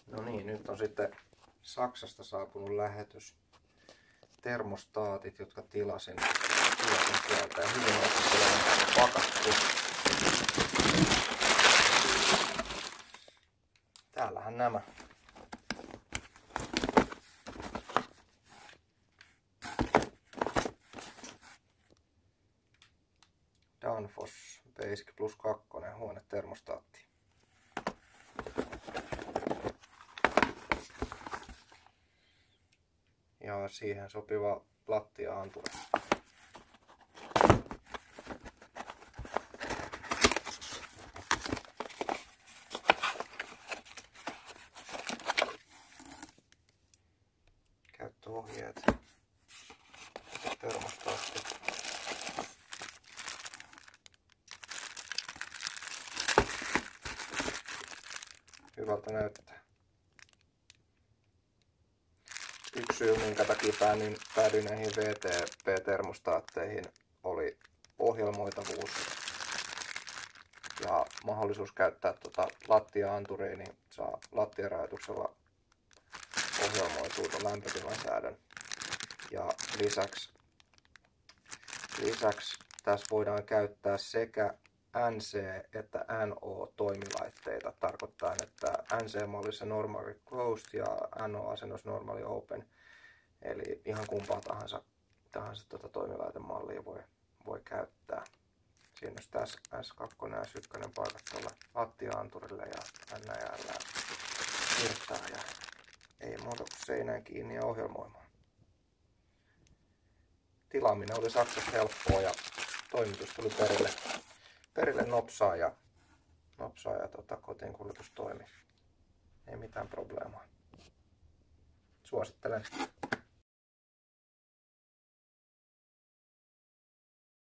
No niin, nyt on sitten Saksasta saapunut lähetys. Termostaatit, jotka tilasin sieltä ja hyvin on pakattu. Täällähän nämä. Danfoss Basic Plus 2 huonetermostaatti. Ja siihen sopiva lattia-anturi. Käyttöohjeet. Termostaatti. Hyvältä näyttää. Yksi syy, minkä takia päädyin näihin VTP-termostaatteihin, oli ohjelmoitavuus ja mahdollisuus käyttää lattia-anturia, niin saa lattiarajoituksella ohjelmoitua lämpötilasäädön. Ja lisäksi tässä voidaan käyttää sekä NC- että NO-toimilaitteita, tarkoittaa, että NC-mallissa normaali closed ja NO-asennossa normaali open. Eli ihan kumpaa tahansa toimilaitemallia voi käyttää. Siinä on tässä S2 ja S1 paikat tuolle lattia-anturille ja NL virtaa ja ei muuta kuin seinään kiinni ja ohjelmoimaan. Tilaaminen oli Saksassa helppoa ja toimitus tuli perille nopsaa ja kotiin kuljetus toimi. Ei mitään probleemaa. Suosittelen.